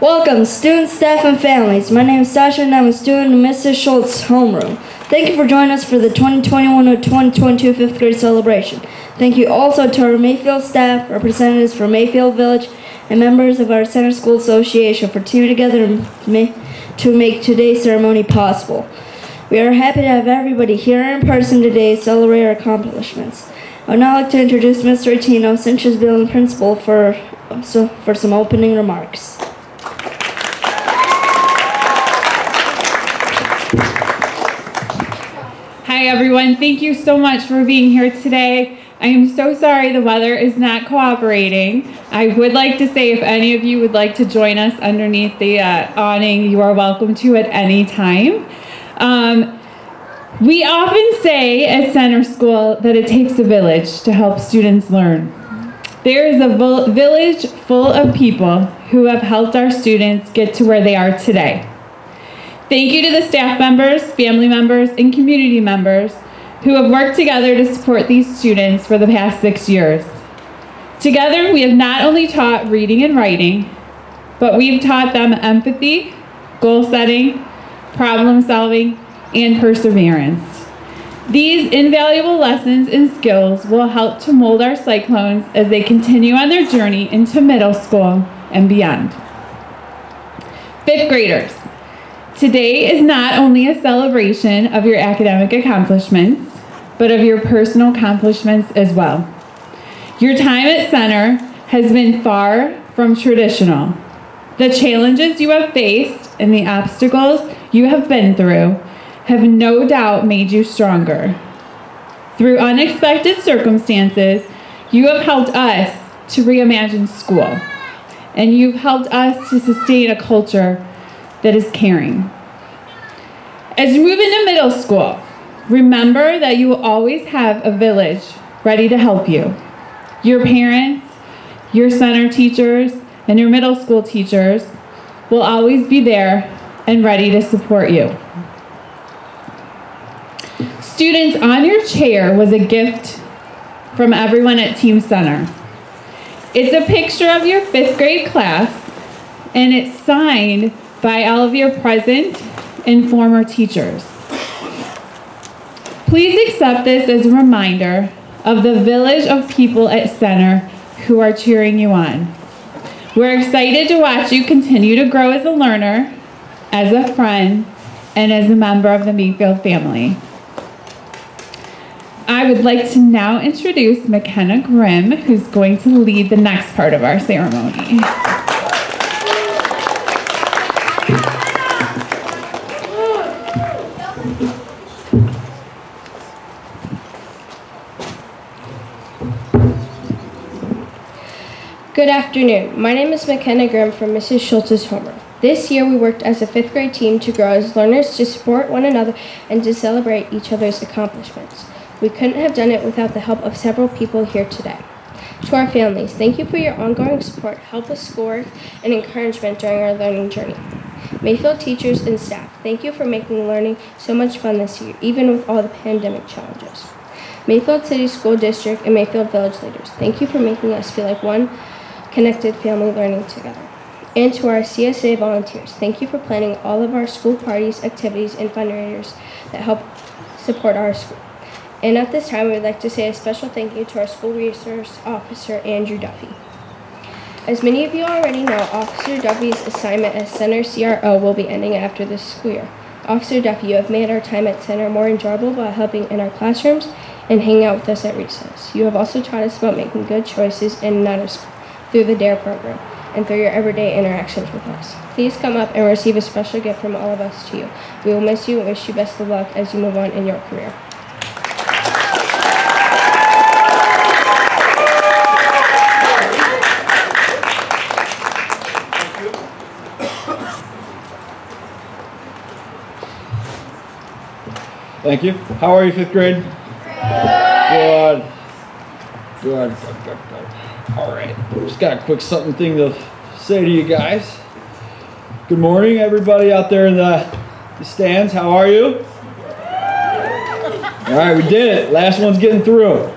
Welcome, students, staff, and families. My name is Sasha, and I'm a student in Mrs. Schultz homeroom. Thank you for joining us for the 2021 or 2022 5th grade celebration. Thank you also to our Mayfield staff, representatives from Mayfield Village, and members of our Center School Association for teaming together to make today's ceremony possible. We are happy to have everybody here in person today to celebrate our accomplishments. I would now like to introduce Mr. Attino, Cinch's building principal, for some opening remarks. Hi everyone, thank you so much for being here today. I am so sorry the weather is not cooperating. I would like to say if any of you would like to join us underneath the awning, you are welcome to at any time. We often say at Center School that it takes a village to help students learn. There is a village full of people who have helped our students get to where they are today. Thank you to the staff members, family members, and community members who have worked together to support these students for the past 6 years. Together, we have not only taught reading and writing, but we've taught them empathy, goal setting, problem solving, and perseverance. These invaluable lessons and skills will help to mold our Cyclones as they continue on their journey into middle school and beyond. 5th graders. Today is not only a celebration of your academic accomplishments, but of your personal accomplishments as well. Your time at Center has been far from traditional. The challenges you have faced and the obstacles you have been through have no doubt made you stronger. Through unexpected circumstances, you have helped us to reimagine school, and you've helped us to sustain a culture that is caring. As you move into middle school, remember that you will always have a village ready to help you. Your parents, your center teachers, and your middle school teachers will always be there and ready to support you. Students, on your chair was a gift from everyone at Team Center. It's a picture of your 5th grade class, and it's signed by all of your present and former teachers. Please accept this as a reminder of the village of people at Center who are cheering you on. We're excited to watch you continue to grow as a learner, as a friend, and as a member of the Mayfield family. I would like to now introduce McKenna Grimm, who's going to lead the next part of our ceremony. Good afternoon. My name is McKenna Grimm from Mrs. Schultz's homeroom. This year we worked as a 5th grade team to grow as learners, to support one another, and to celebrate each other's accomplishments. We couldn't have done it without the help of several people here today. To our families, thank you for your ongoing support, help with schoolwork, and encouragement during our learning journey. Mayfield teachers and staff, thank you for making learning so much fun this year, even with all the pandemic challenges. Mayfield City School District and Mayfield Village leaders, thank you for making us feel like one connected family learning together. And to our CSA volunteers, thank you for planning all of our school parties, activities, and fundraisers that help support our school. And at this time, we would like to say a special thank you to our school resource officer, Andrew Duffy. As many of you already know, Officer Duffy's assignment as Center CRO will be ending after this school year. Officer Duffy, you have made our time at Center more enjoyable by helping in our classrooms and hanging out with us at recess. You have also taught us about making good choices in and out of school through the DARE program and through your everyday interactions with us. Please come up and receive a special gift from all of us to you. We will miss you and wish you best of luck as you move on in your career. Thank you. How are you, 5th grade? Good. All right. Just got a quick thing to say to you guys. Good morning, everybody out there in the stands. How are you? All right, we did it. Last one's getting through.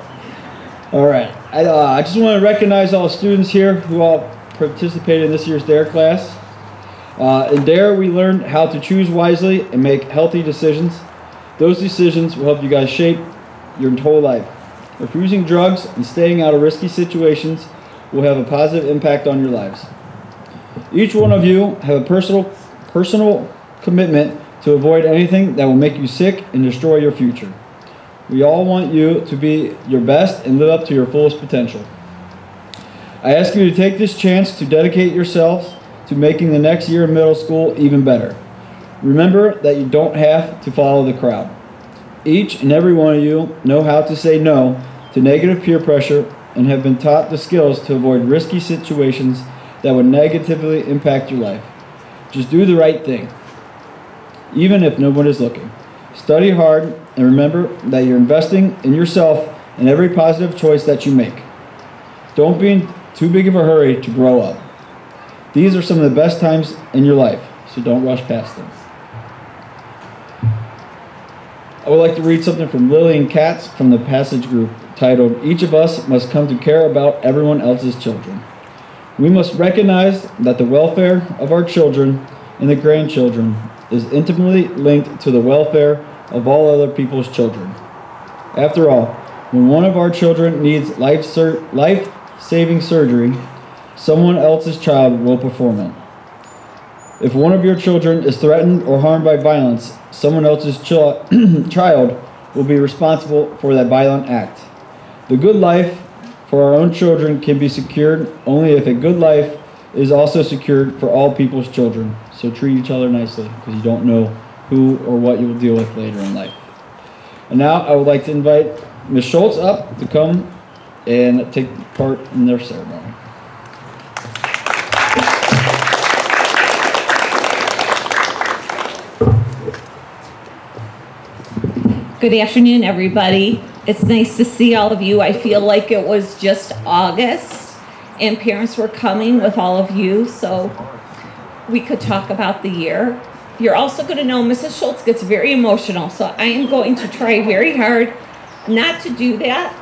All right. I just want to recognize all the students here who all participated in this year's DARE class. In DARE, we learned how to choose wisely and make healthy decisions. Those decisions will help you guys shape your whole life. Refusing drugs and staying out of risky situations will have a positive impact on your lives. Each one of you have a personal commitment to avoid anything that will make you sick and destroy your future. We all want you to be your best and live up to your fullest potential. I ask you to take this chance to dedicate yourselves to making the next year of middle school even better. Remember that you don't have to follow the crowd. Each and every one of you know how to say no to negative peer pressure and have been taught the skills to avoid risky situations that would negatively impact your life. Just do the right thing, even if no one is looking. Study hard and remember that you're investing in yourself in every positive choice that you make. Don't be in too big of a hurry to grow up. These are some of the best times in your life, so don't rush past them. I would like to read something from Lillian Katz from the Passage Group titled, "Each of us must come to care about everyone else's children." We must recognize that the welfare of our children and the grandchildren is intimately linked to the welfare of all other people's children. After all, when one of our children needs life-saving surgery, someone else's child will perform it. If one of your children is threatened or harmed by violence, someone else's child will be responsible for that violent act. The good life for our own children can be secured only if a good life is also secured for all people's children. So treat each other nicely, because you don't know who or what you will deal with later in life. And now I would like to invite Ms. Schultz up to come and take part in their ceremony. Good afternoon, everybody. It's nice to see all of you. I feel like it was just August and parents were coming with all of you, so we could talk about the year. You're also going to know Mrs. Schultz gets very emotional, so I am going to try very hard not to do that.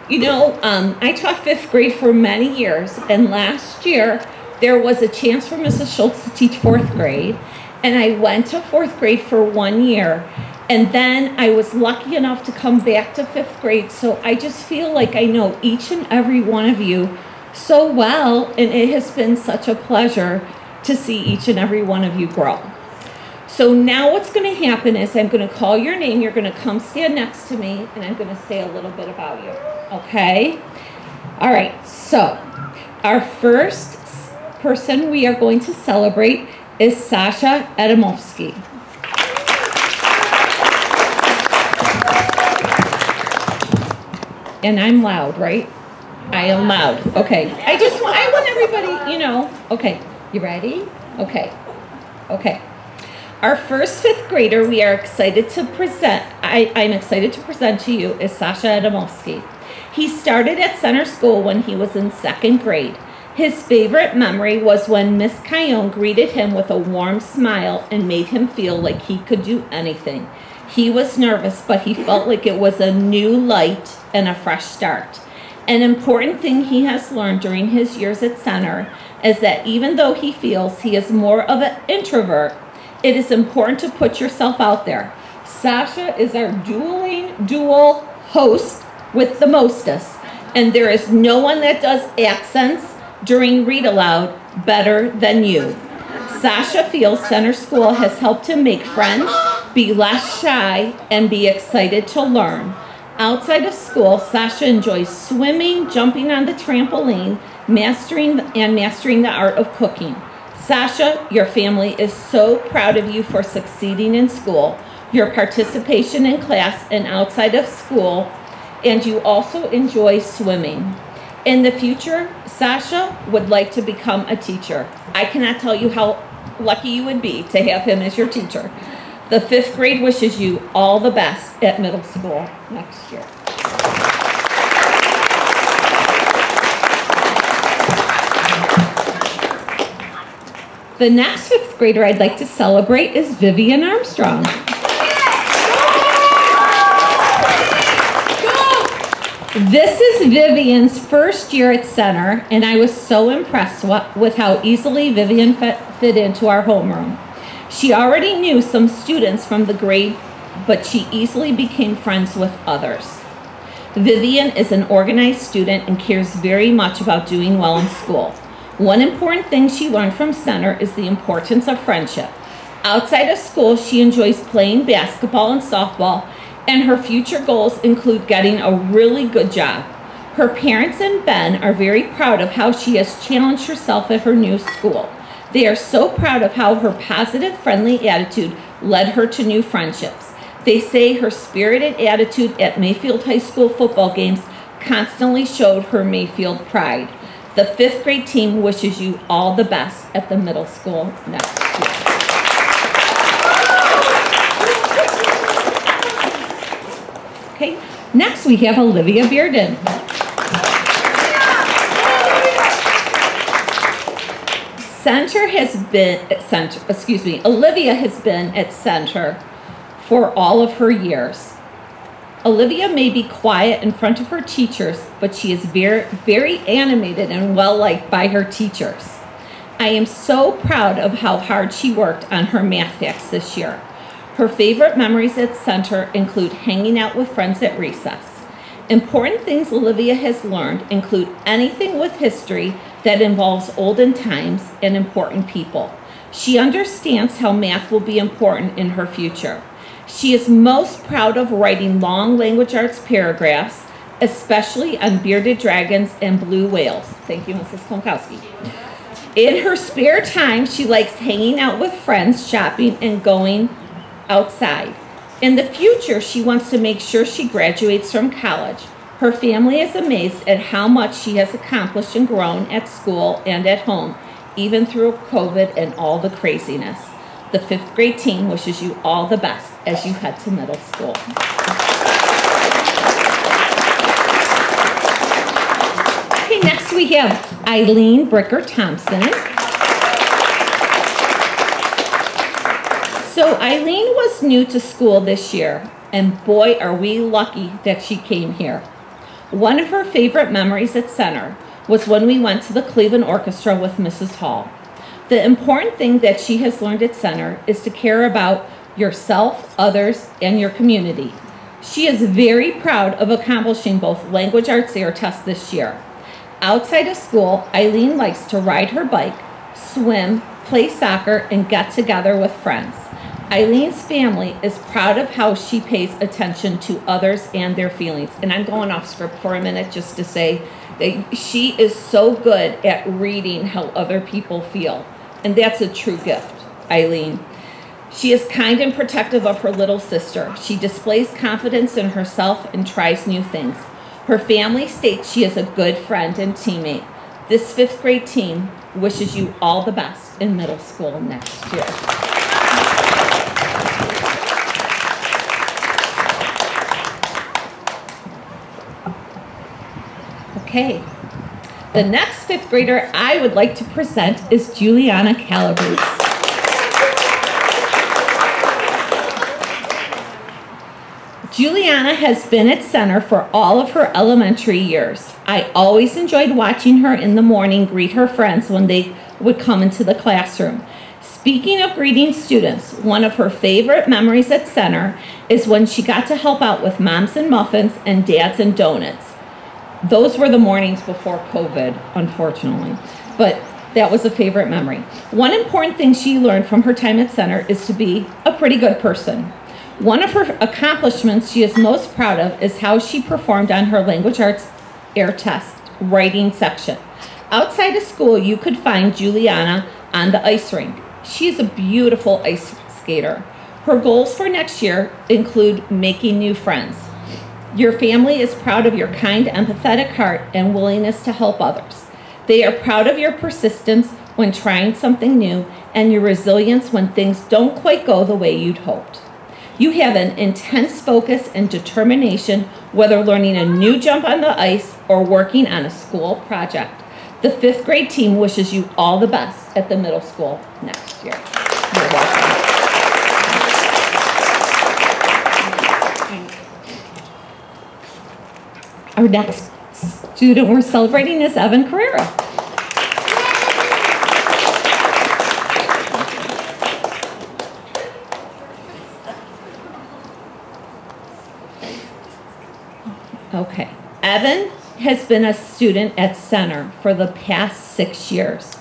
You know, I taught 5th grade for many years, and last year there was a chance for Mrs. Schultz to teach 4th grade, and I went to 4th grade for 1 year. And then I was lucky enough to come back to 5th grade, so I just feel like I know each and every one of you so well, and it has been such a pleasure to see each and every one of you grow. So now what's going to happen is I'm going to call your name, you're going to come stand next to me, and I'm going to say a little bit about you, okay? All right, so our first person we are going to celebrate is Sasha Adamovsky. And I'm loud, right? I am loud. Okay. I want everybody, you know. Okay. You ready? Okay. Okay. Our first 5th grader we are excited to present, I'm excited to present to you is Sasha Adamovsky. He started at center school when he was in 2nd grade. His favorite memory was when Miss Cayenne greeted him with a warm smile and made him feel like he could do anything. He was nervous, but he felt like it was a new light and a fresh start. An important thing he has learned during his years at center is that even though he feels he is more of an introvert, it is important to put yourself out there. Sasha is our dual host with the mostest, and there is no one that does accents during read aloud better than you. Sasha feels center school has helped him make friends, be less shy, and be excited to learn. Outside of school, Sasha enjoys swimming, jumping on the trampoline, mastering the art of cooking. Sasha, your family is so proud of you for succeeding in school, your participation in class and outside of school, and you also enjoy swimming. In the future, Sasha would like to become a teacher. I cannot tell you how lucky you would be to have him as your teacher. The 5th grade wishes you all the best at middle school next year. The next 5th grader I'd like to celebrate is Vivian Armstrong. This is Vivian's first year at Center, and I was so impressed with how easily Vivian fit into our homeroom. She already knew some students from the grade, but she easily became friends with others. Vivian is an organized student and cares very much about doing well in school. One important thing she learned from Center is the importance of friendship. Outside of school, she enjoys playing basketball and softball, and her future goals include getting a really good job. Her parents and Ben are very proud of how she has challenged herself at her new school. They are so proud of how her positive, friendly attitude led her to new friendships. They say her spirited attitude at Mayfield High School football games constantly showed her Mayfield pride. The 5th grade team wishes you all the best at the middle school next year. Okay, next we have Olivia Bearden. Olivia has been at Center for all of her years. Olivia may be quiet in front of her teachers, but she is very, very animated and well-liked by her teachers. I am so proud of how hard she worked on her math facts this year. Her favorite memories at Center include hanging out with friends at recess. Important things Olivia has learned include anything with history that involves olden times and important people. She understands how math will be important in her future. She is most proud of writing long language arts paragraphs, especially on bearded dragons and blue whales. Thank you, Mrs. Klonkowski. In her spare time, she likes hanging out with friends, shopping, and going outside. In the future, she wants to make sure she graduates from college. Her family is amazed at how much she has accomplished and grown at school and at home, even through COVID and all the craziness. The 5th grade team wishes you all the best as you head to middle school. Okay, next we have Eileen Bricker-Thompson. So Eileen was new to school this year, and boy, are we lucky that she came here. One of her favorite memories at Center was when we went to the Cleveland Orchestra with Mrs. Hall. The important thing that she has learned at Center is to care about yourself, others, and your community. She is very proud of accomplishing both language arts air tests this year. Outside of school, Eileen likes to ride her bike, swim, play soccer, and get together with friends. Eileen's family is proud of how she pays attention to others and their feelings. And I'm going off script for a minute just to say that she is so good at reading how other people feel. And that's a true gift, Eileen. She is kind and protective of her little sister. She displays confidence in herself and tries new things. Her family states she is a good friend and teammate. This 5th grade team wishes you all the best in middle school next year. Okay, the next 5th grader I would like to present is Juliana Calabrese. Juliana has been at Center for all of her elementary years. I always enjoyed watching her in the morning greet her friends when they would come into the classroom. Speaking of greeting students, one of her favorite memories at Center is when she got to help out with Moms and Muffins and Dads and Donuts. Those were the mornings before COVID, unfortunately, but that was a favorite memory. One important thing she learned from her time at Center is to be a pretty good person. One of her accomplishments she is most proud of is how she performed on her language arts air test writing section. Outside of school, you could find Juliana on the ice rink. She is a beautiful ice skater. Her goals for next year include making new friends. Your family is proud of your kind, empathetic heart and willingness to help others. They are proud of your persistence when trying something new and your resilience when things don't quite go the way you'd hoped. You have an intense focus and determination, whether learning a new jump on the ice or working on a school project. The 5th grade team wishes you all the best at the middle school next year. You're welcome. Our next student we're celebrating is Evan Carrera. Okay, Evan has been a student at Center for the past 6 years.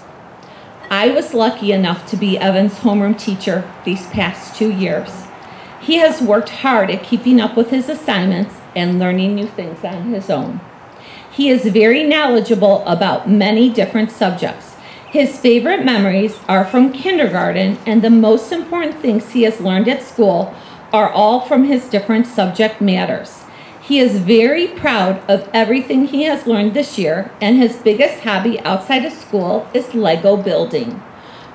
I was lucky enough to be Evan's homeroom teacher these past 2 years. He has worked hard at keeping up with his assignments and learning new things on his own. He is very knowledgeable about many different subjects. His favorite memories are from kindergarten, and the most important things he has learned at school are all from his different subject matters. He is very proud of everything he has learned this year, and his biggest hobby outside of school is Lego building.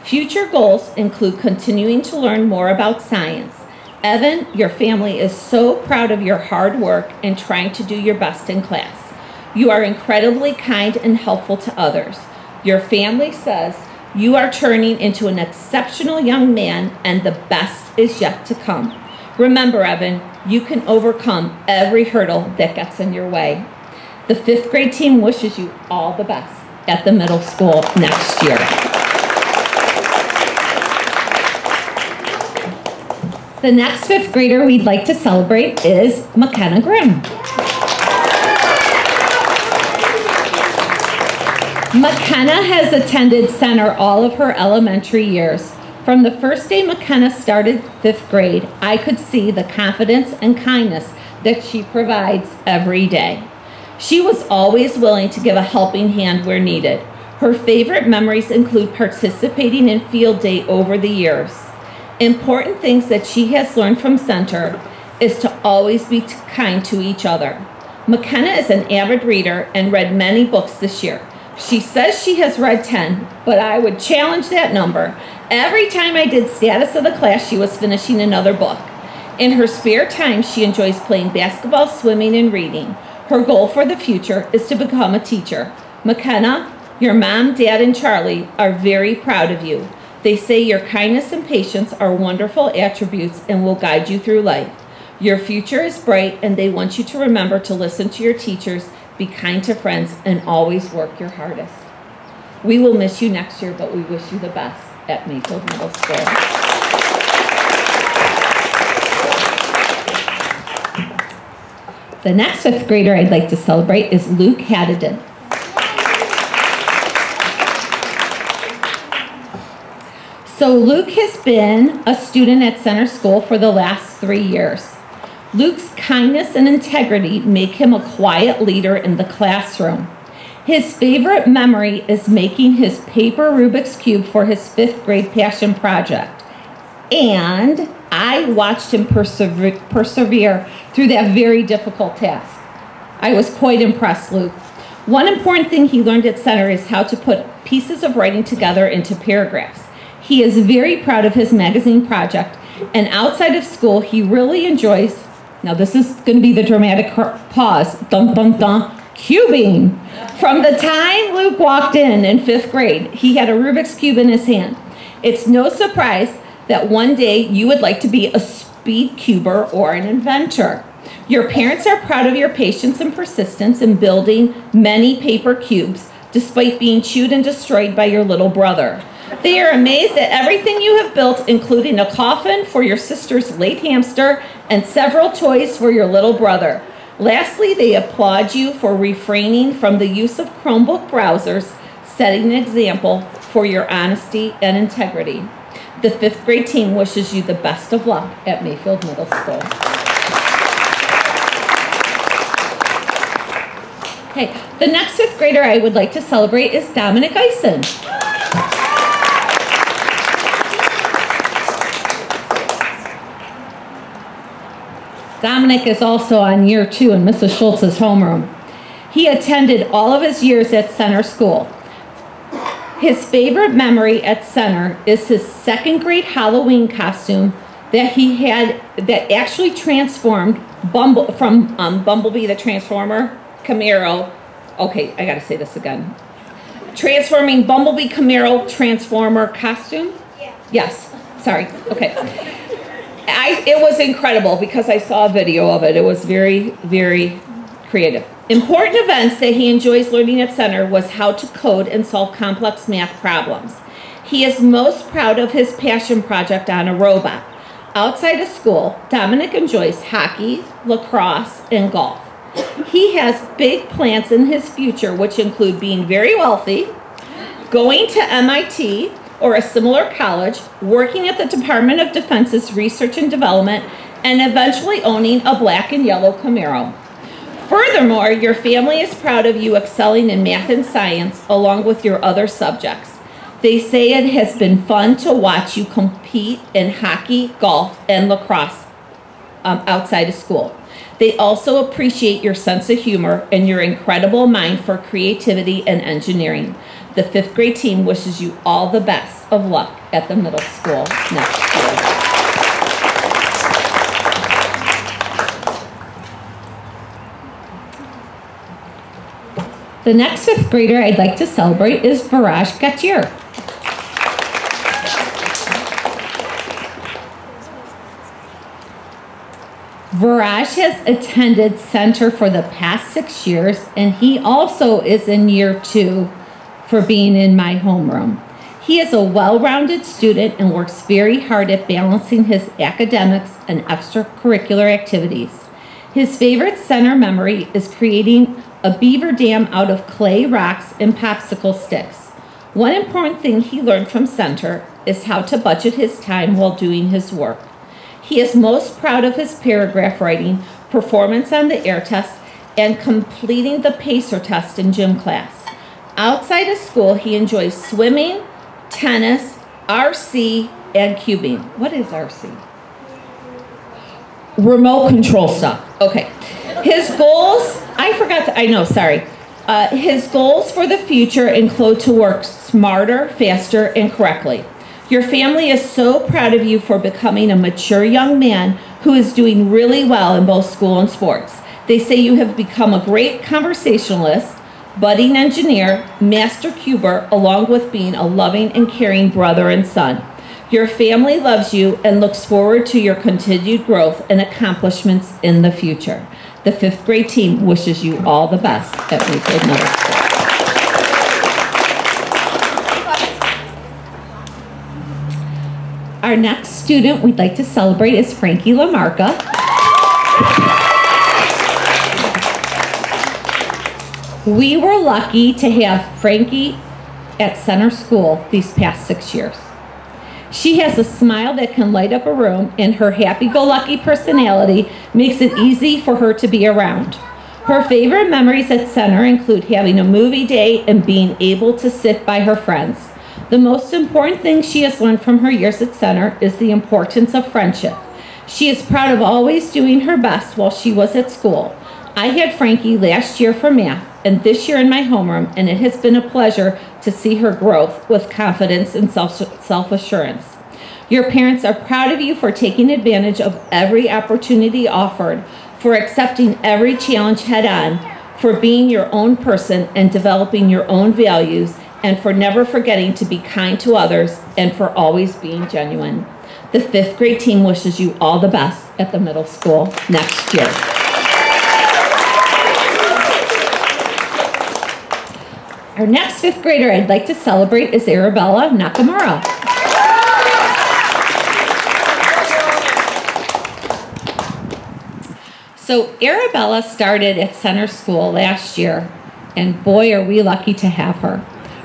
Future goals include continuing to learn more about science. Evan, your family is so proud of your hard work and trying to do your best in class. You are incredibly kind and helpful to others. Your family says you are turning into an exceptional young man, and the best is yet to come. Remember, Evan, you can overcome every hurdle that gets in your way. The 5th grade team wishes you all the best at the middle school next year. The next 5th grader we'd like to celebrate is McKenna Grimm. McKenna has attended Center all of her elementary years. From the first day McKenna started 5th grade, I could see the confidence and kindness that she provides every day. She was always willing to give a helping hand where needed. Her favorite memories include participating in field day over the years. Important things that she has learned from Center is to always be kind to each other. McKenna is an avid reader and read many books this year. She says she has read 10, but I would challenge that number. Every time I did status of the class, she was finishing another book. In her spare time, she enjoys playing basketball, swimming, and reading. Her goal for the future is to become a teacher. McKenna, your mom, dad, and Charlie are very proud of you. They say your kindness and patience are wonderful attributes and will guide you through life. Your future is bright, and they want you to remember to listen to your teachers, be kind to friends, and always work your hardest. We will miss you next year, but we wish you the best at Mayfield Middle School. The next 5th grader I'd like to celebrate is Luke Haddadin. So Luke has been a student at Center School for the last 3 years. Luke's kindness and integrity make him a quiet leader in the classroom. His favorite memory is making his paper Rubik's Cube for his 5th grade passion project. And I watched him persevere through that very difficult task. I was quite impressed, Luke. One important thing he learned at Center is how to put pieces of writing together into paragraphs. He is very proud of his magazine project, and outside of school, he really enjoys, now this is going to be the dramatic pause, dun dun dun, cubing. From the time Luke walked in 5th grade, he had a Rubik's Cube in his hand. It's no surprise that one day you would like to be a speed cuber or an inventor. Your parents are proud of your patience and persistence in building many paper cubes, despite being chewed and destroyed by your little brother. They are amazed at everything you have built, including a coffin for your sister's late hamster and several toys for your little brother. Lastly, they applaud you for refraining from the use of Chromebook browsers, setting an example for your honesty and integrity. The 5th grade team wishes you the best of luck at Mayfield Middle School. Okay, the next 5th grader I would like to celebrate is Dominic Eisen. Dominic is also on year 2 in Mrs. Schultz's homeroom. He attended all of his years at Center School. His favorite memory at Center is his 2nd grade Halloween costume that he had that actually transformed from Bumblebee the Transformer, Camaro. Okay, I gotta say this again. Transforming Bumblebee Camaro Transformer costume? Yeah. Yes, sorry, okay. It was incredible because I saw a video of it. It was very, very creative. Important events that he enjoys learning at Center was how to code and solve complex math problems. He is most proud of his passion project on a robot. Outside of school, Dominic enjoys hockey, lacrosse, and golf. He has big plans in his future, which include being very wealthy, going to MIT or a similar college, working at the Department of Defense's Research and Development, and eventually owning a black and yellow Camaro. Furthermore, your family is proud of you excelling in math and science along with your other subjects. They say it has been fun to watch you compete in hockey, golf, and lacrosse outside of school. They also appreciate your sense of humor and your incredible mind for creativity and engineering. The 5th grade team wishes you all the best of luck at the middle school next year. The next 5th grader I'd like to celebrate is Viraj Gatier. Viraj has attended Center for the past 6 years, and he also is in year 2 for being in my homeroom. He is a well-rounded student and works very hard at balancing his academics and extracurricular activities. His favorite Center memory is creating a beaver dam out of clay, rocks, and popsicle sticks. One important thing he learned from Center is how to budget his time while doing his work. He is most proud of his paragraph writing, performance on the air test, and completing the pacer test in gym class. Outside of school, he enjoys swimming, tennis, RC, and cubing. What is RC? Remote control stuff. Okay. His goals, his goals for the include include to work smarter, faster, and correctly. Your family is so proud of you for becoming a mature young man who is doing really well in both school and sports. They say you have become a great conversationalist, budding engineer, master cuber, along with being a loving and caring brother and son. Your family loves you and looks forward to your continued growth and accomplishments in the future. The 5th grade team wishes you all the best at Mayfield Middle School. Our next student we'd like to celebrate is Frankie Lamarca. We were lucky to have Frankie at Center School these past 6 years. She has a smile that can light up a room, and her happy-go-lucky personality makes it easy for her to be around. Her favorite memories at Center include having a movie day and being able to sit by her friends. The most important thing she has learned from her years at Center is the importance of friendship. She is proud of always doing her best while she was at school. I had Frankie last year for math and this year in my homeroom, and it has been a pleasure to see her growth with confidence and self-assurance. Your parents are proud of you for taking advantage of every opportunity offered, for accepting every challenge head-on, for being your own person and developing your own values, and for never forgetting to be kind to others, and for always being genuine. The 5th grade team wishes you all the best at the middle school next year. Our next 5th grader I'd like to celebrate is Arabella Nakamura. So Arabella started at Center School last year, and boy, are we lucky to have her.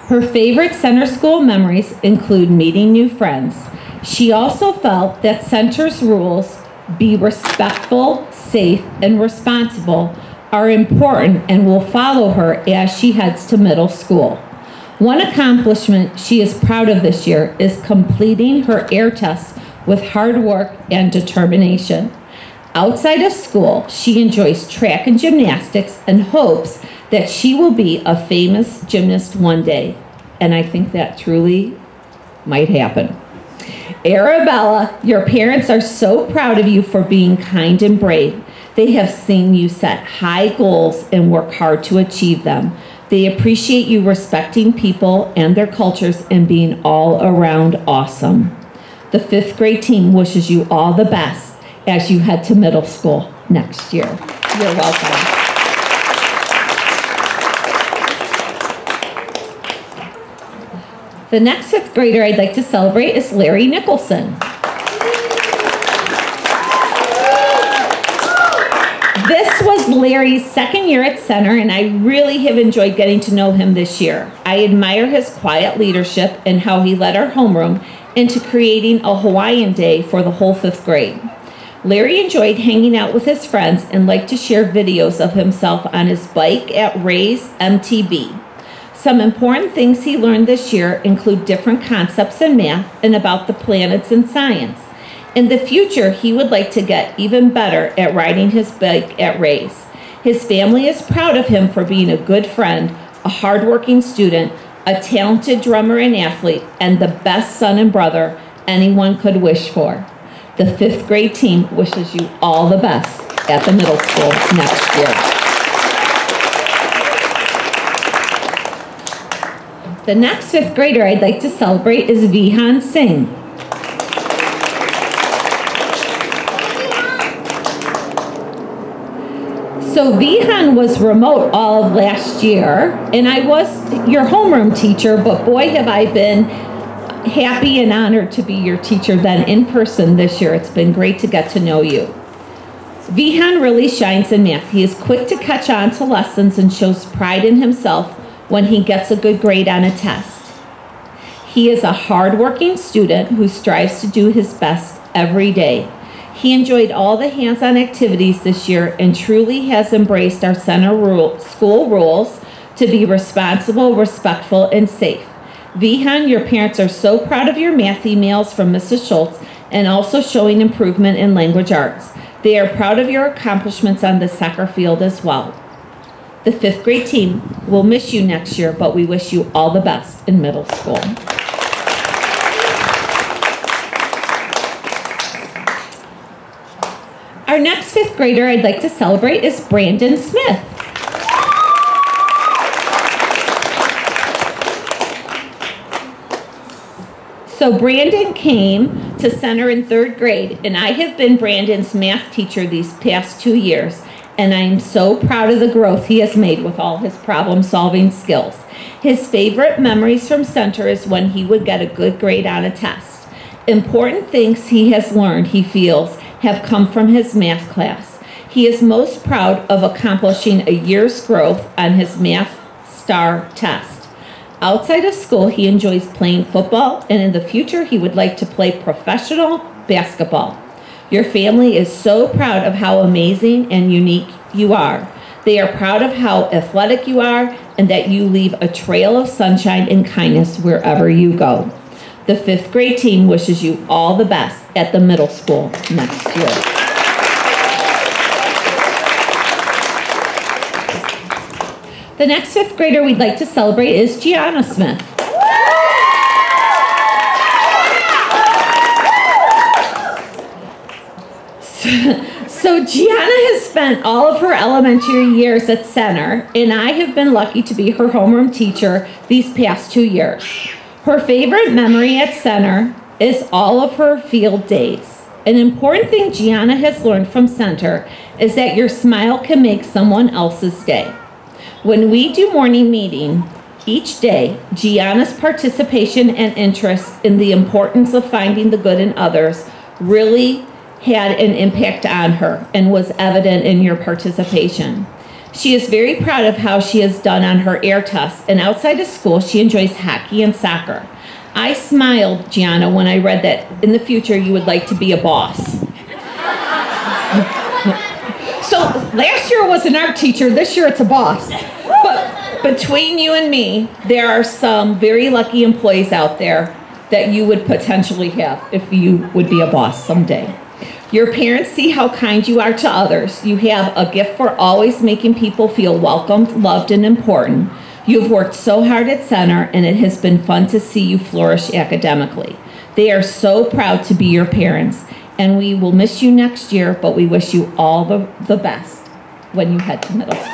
Her favorite Center School memories include meeting new friends. She also felt that Center's rules, be respectful, safe, and responsible, are important and will follow her as she heads to middle school. One accomplishment she is proud of this year is completing her air tests with hard work and determination. Outside of school, she enjoys track and gymnastics and hopes that she will be a famous gymnast one day. And I think that truly might happen. Arabella, your parents are so proud of you for being kind and brave. They have seen you set high goals and work hard to achieve them. They appreciate you respecting people and their cultures and being all around awesome. The 5th grade team wishes you all the best as you head to middle school next year. You're welcome. The next fifth grader I'd like to celebrate is Larry Nicholson. This was Larry's second year at Center, and I really have enjoyed getting to know him this year. I admire his quiet leadership and how he led our homeroom into creating a Hawaiian day for the whole fifth grade. Larry enjoyed hanging out with his friends and liked to share videos of himself on his bike at Ray's MTB. Some important things he learned this year include different concepts in math and about the planets and science. In the future, he would like to get even better at riding his bike at Ray's. His family is proud of him for being a good friend, a hardworking student, a talented drummer and athlete, and the best son and brother anyone could wish for. The fifth grade team wishes you all the best at the middle school next year. The next fifth grader I'd like to celebrate is Vihan Singh. So Vihan was remote all of last year, and I was your homeroom teacher, but boy have I been happy and honored to be your teacher then in person this year. It's been great to get to know you. Vihan really shines in math. He is quick to catch on to lessons and shows pride in himself when he gets a good grade on a test. He is a hardworking student who strives to do his best every day. He enjoyed all the hands-on activities this year and truly has embraced our center school rules to be responsible, respectful, and safe. Vihan, your parents are so proud of your math emails from Mrs. Schultz and also showing improvement in language arts. They are proud of your accomplishments on the soccer field as well. The fifth grade team will miss you next year, but we wish you all the best in middle school. Our next fifth grader I'd like to celebrate is Brandon Smith. So Brandon came to Center in third grade, and I have been Brandon's math teacher these past 2 years, and I am so proud of the growth he has made with all his problem-solving skills. His favorite memories from Center is when he would get a good grade on a test. Important things he has learned, he feels, have come from his math class. He is most proud of accomplishing a year's growth on his Math Star test. Outside of school, he enjoys playing football, and in the future, he would like to play professional basketball. Your family is so proud of how amazing and unique you are. They are proud of how athletic you are and that you leave a trail of sunshine and kindness wherever you go. The fifth grade team wishes you all the best at the middle school next year. The next fifth grader we'd like to celebrate is Gianna Smith. So Gianna has spent all of her elementary years at Center, and I have been lucky to be her homeroom teacher these past 2 years. Her favorite memory at Center is all of her field days. An important thing Gianna has learned from Center is that your smile can make someone else's day. When we do morning meeting each day, Gianna's participation and interest in the importance of finding the good in others really had an impact on her and was evident in your participation. She is very proud of how she has done on her air tests, and outside of school, she enjoys hockey and soccer. I smiled, Gianna, when I read that in the future you would like to be a boss. So last year was an art teacher, this year it's a boss. But between you and me, there are some very lucky employees out there that you would potentially have if you would be a boss someday. Your parents see how kind you are to others. You have a gift for always making people feel welcomed, loved, and important. You've worked so hard at Center, and it has been fun to see you flourish academically. They are so proud to be your parents, and we will miss you next year, but we wish you all the best when you head to middle school.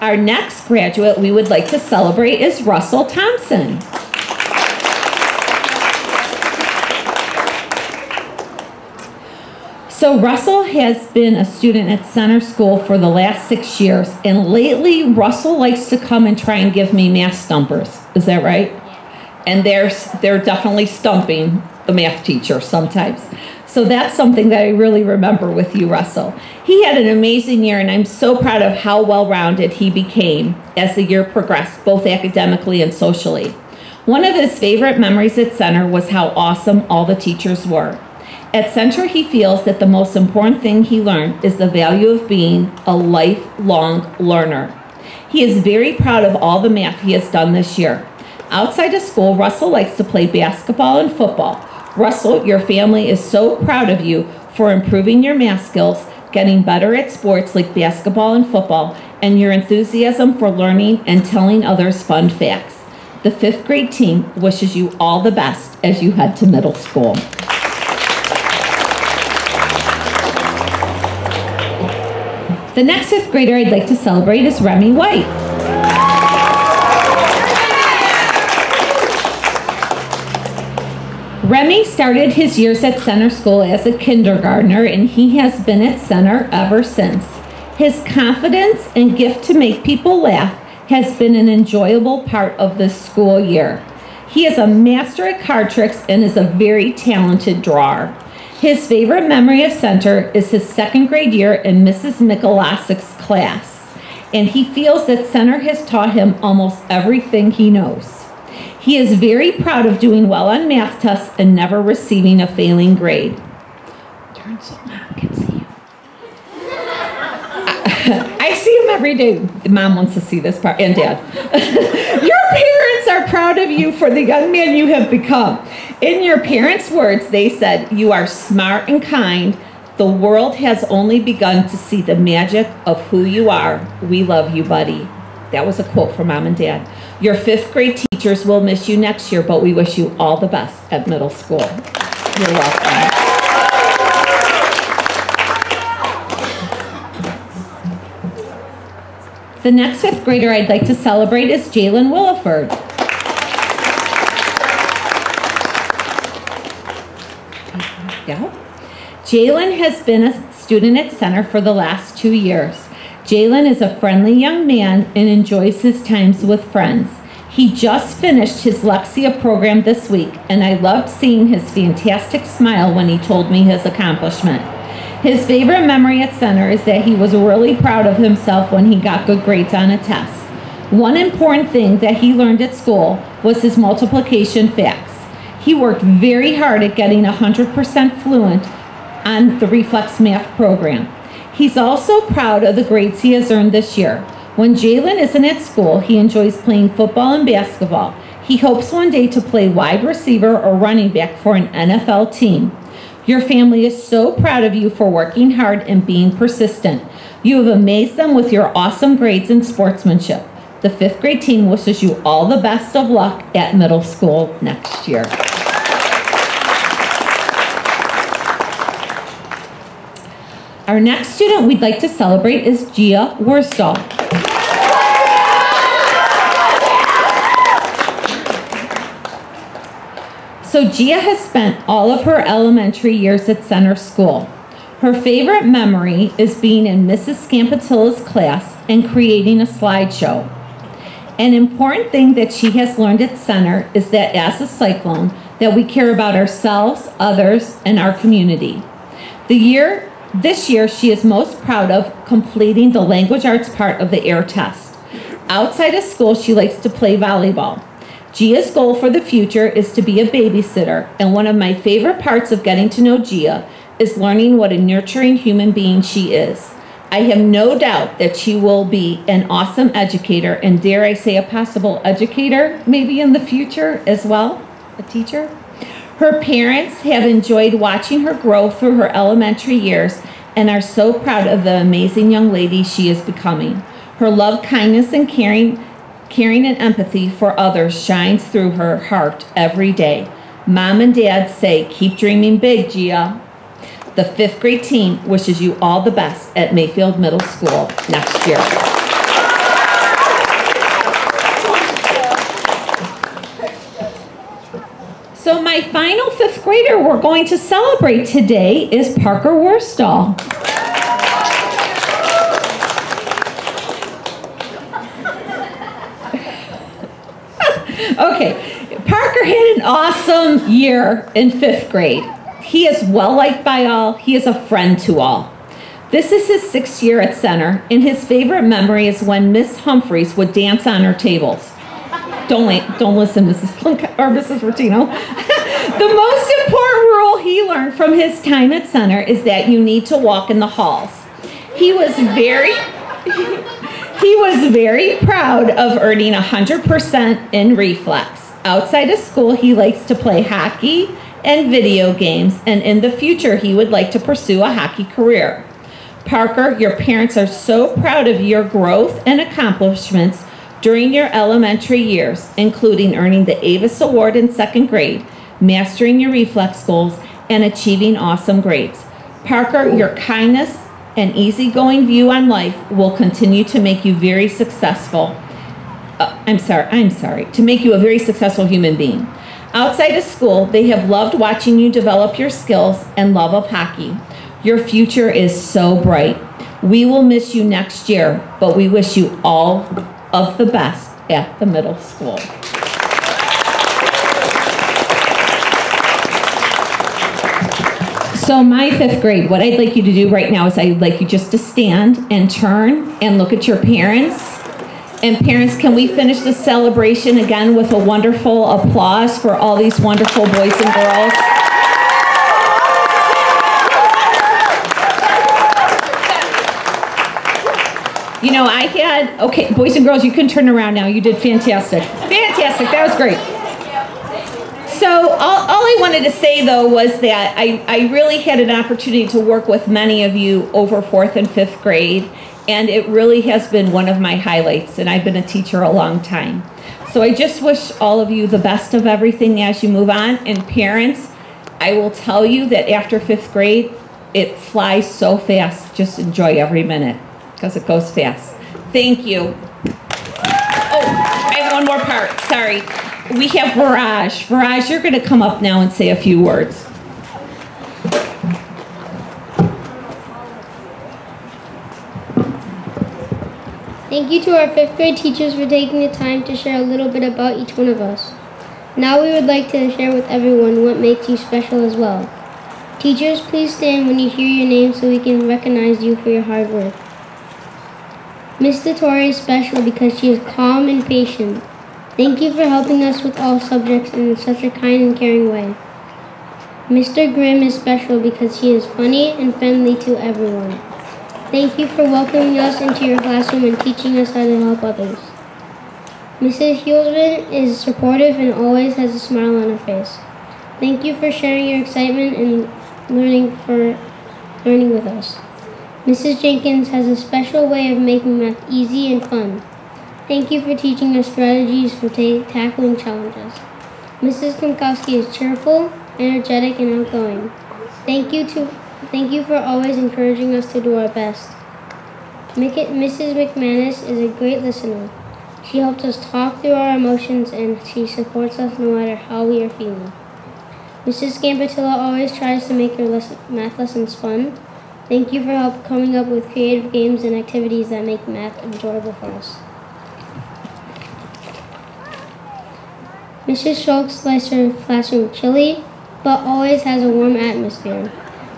Our next graduate we would like to celebrate is Russell Thompson. So Russell has been a student at Center School for the last 6 years, and lately Russell likes to come and try and give me math stumpers. Is that right? Yeah. And they're definitely stumping the math teacher sometimes. So that's something that I really remember with you, Russell. He had an amazing year, and I'm so proud of how well-rounded he became as the year progressed, both academically and socially. One of his favorite memories at Center was how awesome all the teachers were. At Center, he feels that the most important thing he learned is the value of being a lifelong learner. He is very proud of all the math he has done this year. Outside of school, Russell likes to play basketball and football. Russell, your family is so proud of you for improving your math skills, getting better at sports like basketball and football, and your enthusiasm for learning and telling others fun facts. The 5th grade team wishes you all the best as you head to middle school. The next 5th grader I'd like to celebrate is Remy White. Remy started his years at Center School as a kindergartner, and he has been at Center ever since. His confidence and gift to make people laugh has been an enjoyable part of this school year. He is a master at card tricks and is a very talented drawer. His favorite memory of Center is his 2nd grade year in Mrs. Mikolasic's class, and he feels that Center has taught him almost everything he knows. He is very proud of doing well on math tests and never receiving a failing grade. Turn so Mom can see you. I see him every day. Mom wants to see this part, and Dad. Your parents are proud of you for the young man you have become. In your parents' words, they said, "You are smart and kind. The world has only begun to see the magic of who you are. We love you, buddy." That was a quote from Mom and Dad. Your 5th grade teachers will miss you next year, but we wish you all the best at middle school. You're welcome. The next 5th grader I'd like to celebrate is Jalen Williford. Yeah. Jalen has been a student at Center for the last 2 years. Jalen is a friendly young man and enjoys his times with friends. He just finished his Lexia program this week, and I loved seeing his fantastic smile when he told me his accomplishment. His favorite memory at Center is that he was really proud of himself when he got good grades on a test. One important thing that he learned at school was his multiplication facts. He worked very hard at getting 100% fluent on the Reflex Math program. He's also proud of the grades he has earned this year. When Jalen isn't at school, he enjoys playing football and basketball. He hopes one day to play wide receiver or running back for an NFL team. Your family is so proud of you for working hard and being persistent. You have amazed them with your awesome grades and sportsmanship. The 5th grade team wishes you all the best of luck at middle school next year. Our next student we'd like to celebrate is Gia Worsdahl. So Gia has spent all of her elementary years at Center School. Her favorite memory is being in Mrs. Scampatilla's class and creating a slideshow. An important thing that she has learned at Center is that as a Cyclone, that we care about ourselves, others, and our community. This year, she is most proud of completing the language arts part of the AIR test. Outside of school, she likes to play volleyball. Gia's goal for the future is to be a babysitter, and one of my favorite parts of getting to know Gia is learning what a nurturing human being she is. I have no doubt that she will be an awesome educator, and dare I say a possible educator maybe in the future as well, a teacher. Her parents have enjoyed watching her grow through her elementary years and are so proud of the amazing young lady she is becoming. Her love, kindness, and caring and empathy for others shines through her heart every day. Mom and Dad say, keep dreaming big, Gia. The 5th grade team wishes you all the best at Mayfield Middle School next year. So my my final fifth grader we're going to celebrate today is Parker Worstall. Okay, Parker had an awesome year in fifth grade. He is well liked by all. He is a friend to all. This is his 6th year at Center, and his favorite memory is when Miss Humphreys would dance on her tables. Don't listen, Mrs. Plunk or Mrs. Bertino. The most important rule he learned from his time at Center is that you need to walk in the halls. He was very proud of earning 100% in reflex. Outside of school, he likes to play hockey and video games, and in the future, he would like to pursue a hockey career. Parker, your parents are so proud of your growth and accomplishments during your elementary years, including earning the Avis Award in 2nd grade, mastering your reflex goals, and achieving awesome grades. Parker, your kindness and easygoing view on life will continue to make you very successful. To make you a very successful human being. Outside of school, they have loved watching you develop your skills and love of hockey. Your future is so bright. We will miss you next year, but we wish you all of the best at the middle school. So my 5th grade, what I'd like you to do right now is I'd like you just to stand and turn and look at your parents. And parents, can we finish the celebration again with a wonderful applause for all these wonderful boys and girls? You know, okay, boys and girls, you can turn around now. You did fantastic. Fantastic, that was great. So all I wanted to say, though, was that I really had an opportunity to work with many of you over 4th and 5th grade, and it really has been one of my highlights, and I've been a teacher a long time. So I just wish all of you the best of everything as you move on, and parents, I will tell you that after 5th grade, it flies so fast. Just enjoy every minute, because it goes fast. Thank you. Oh, I have one more part, sorry. We have Viraj. Viraj, you're going to come up now and say a few words. Thank you to our 5th grade teachers for taking the time to share a little bit about each one of us. Now we would like to share with everyone what makes you special as well. Teachers, please stand when you hear your name so we can recognize you for your hard work. Ms. DeTore is special because she is calm and patient. Thank you for helping us with all subjects in such a kind and caring way. Mr. Grimm is special because he is funny and friendly to everyone. Thank you for welcoming us into your classroom and teaching us how to help others. Mrs. Hulsman is supportive and always has a smile on her face. Thank you for sharing your excitement and learning with us. Mrs. Jenkins has a special way of making math easy and fun. Thank you for teaching us strategies for tackling challenges. Mrs. Klimkowski is cheerful, energetic, and outgoing. Thank you for always encouraging us to do our best. Mrs. McManus is a great listener. She helps us talk through our emotions and she supports us no matter how we are feeling. Mrs. Gambitilla always tries to make her math lessons fun. Thank you for coming up with creative games and activities that make math enjoyable for us. Mrs. Schultz likes her classroom chilly, but always has a warm atmosphere.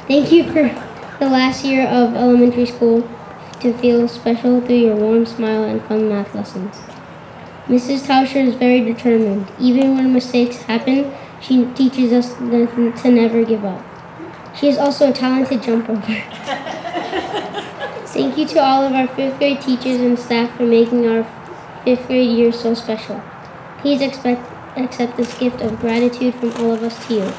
Thank you for the last year of elementary school to feel special through your warm smile and fun math lessons. Mrs. Tauscher is very determined. Even when mistakes happen, she teaches us to never give up. She is also a talented jump roper. Thank you to all of our 5th grade teachers and staff for making our 5th grade year so special. Please accept this gift of gratitude from all of us to you.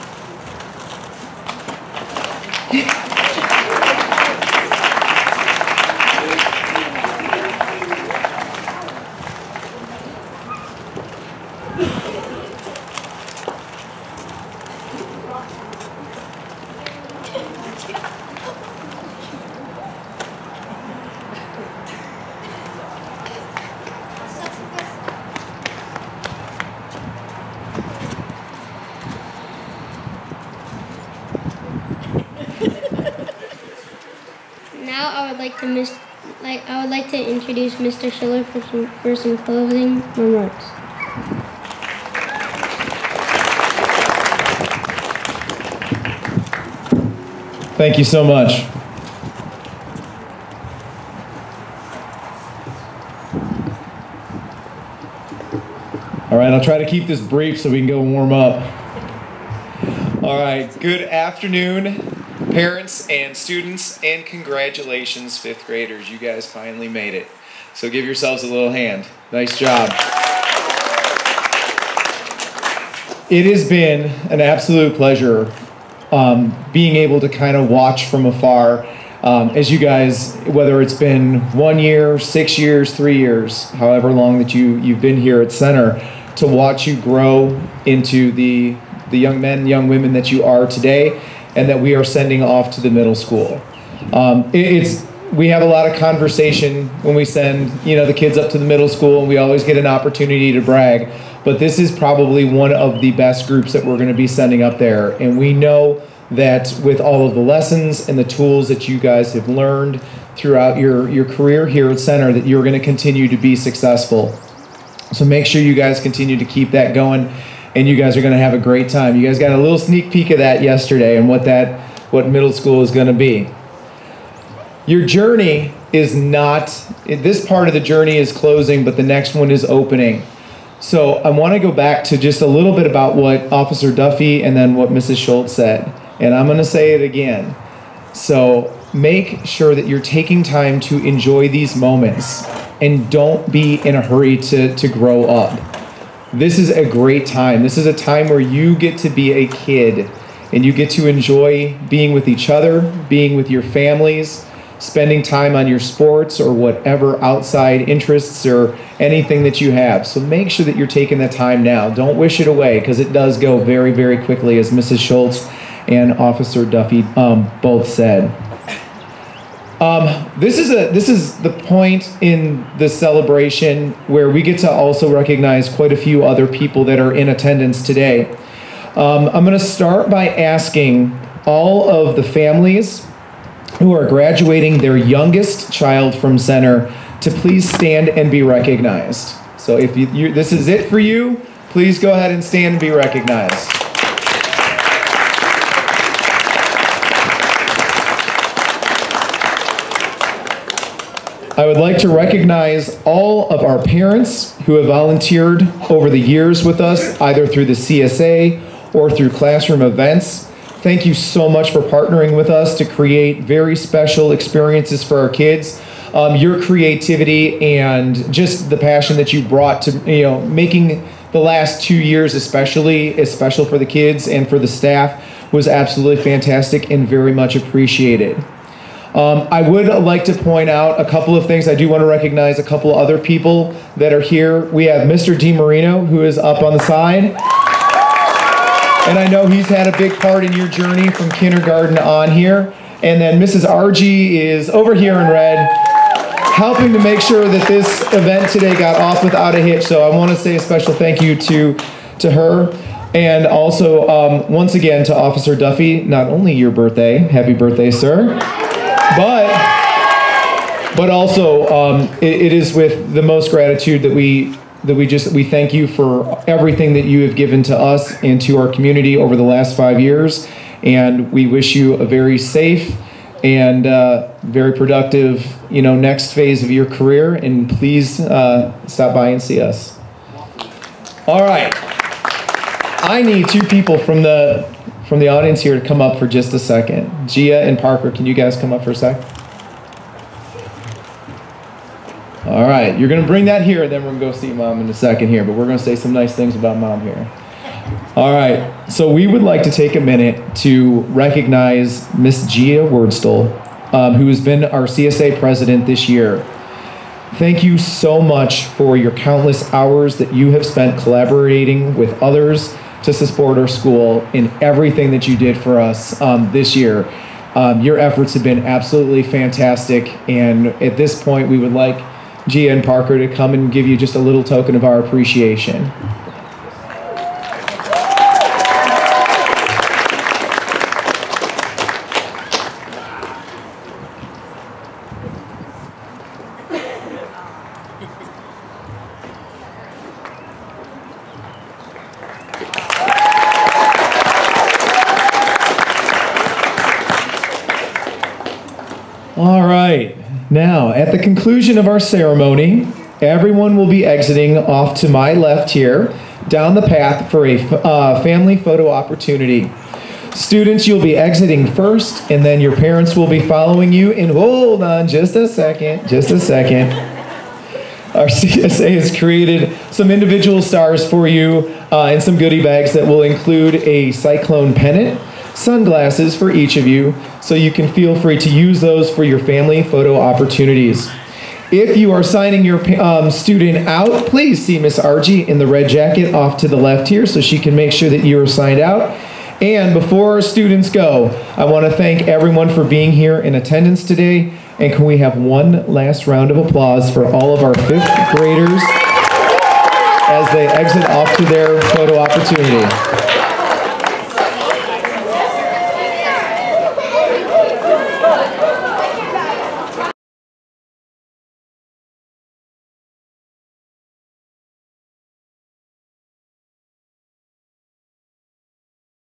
I would like to introduce Mr. Schiller for some closing remarks. Thank you so much. All right, I'll try to keep this brief so we can go warm up. All right, good afternoon, parents and students, and congratulations, fifth graders. You guys finally made it. So give yourselves a little hand. Nice job. It has been an absolute pleasure being able to kind of watch from afar as you guys, whether it's been 1 year, 6 years, 3 years, however long that you've been here at Center, to watch you grow into the young men, young women that you are today, and that we are sending off to the middle school. We have a lot of conversation when we send the kids up to the middle school, and we always get an opportunity to brag. But this is probably one of the best groups that we're going to be sending up there, and we know that with all of the lessons and the tools that you guys have learned throughout your career here at Center, that you're going to continue to be successful. So make sure you guys continue to keep that going, and you guys are going to have a great time. You guys got a little sneak peek of that yesterday and what middle school is going to be. Your journey is not, this part of the journey is closing, but the next one is opening. So I want to go back to just a little bit about what Officer Duffy and then what Mrs. Schultz said. And I'm going to say it again. So make sure that you're taking time to enjoy these moments and don't be in a hurry to grow up. This is a great time. This is a time where you get to be a kid and you get to enjoy being with each other, being with your families, spending time on your sports or whatever outside interests or anything that you have. So make sure that you're taking that time now. Don't wish it away, because it does go very, very quickly, as Mrs. Schultz and Officer Duffy both said. This is the point in the celebration where we get to also recognize quite a few other people that are in attendance today. I'm going to start by asking all of the families who are graduating their youngest child from Center to please stand and be recognized. So if this is it for you, please go ahead and stand and be recognized. I would like to recognize all of our parents who have volunteered over the years with us, either through the CSA or through classroom events. Thank you so much for partnering with us to create very special experiences for our kids. Your creativity and just the passion that you brought to making the last 2 years especially as special for the kids and for the staff was absolutely fantastic and very much appreciated. I would like to point out a couple of things. I do want to recognize a couple of other people that are here. We have Mr. DiMarino, who is up on the side. And I know he's had a big part in your journey from kindergarten on here. And then Mrs. RG is over here in red, helping to make sure that this event today got off without a hitch. So I want to say a special thank you to her. And also, once again, to Officer Duffy, not only your birthday, happy birthday, sir, but also it is with the most gratitude that we thank you for everything that you have given to us and to our community over the last 5 years, and we wish you a very safe and very productive next phase of your career, and please stop by and see us. All right, I need 2 people from the audience here to come up for just a second. Gia and Parker, can you guys come up for a sec? All right, you're going to bring that here, and then we're going to go see Mom in a second here, but we're going to say some nice things about Mom here. All right, so we would like to take a minute to recognize Miss Gia Wordstall, who has been our CSA president this year. Thank you so much for your countless hours that you have spent collaborating with others to support our school in everything that you did for us this year. Your efforts have been absolutely fantastic, and at this point we would like Gia and Parker to come and give you just a little token of our appreciation. All right. Now, at the conclusion of our ceremony, everyone will be exiting off to my left here, down the path for a family photo opportunity. Students, you'll be exiting first, and then your parents will be following you. And hold on just a second. Our CSA has created some individual stars for you and some goodie bags that will include a cyclone pennant, sunglasses for each of you, so you can feel free to use those for your family photo opportunities. If you are signing your student out, please see Miss Archie in the red jacket off to the left here so she can make sure that you are signed out. And before our students go, I want to thank everyone for being here in attendance today. And can we have one last round of applause for all of our 5th graders as they exit off to their photo opportunity.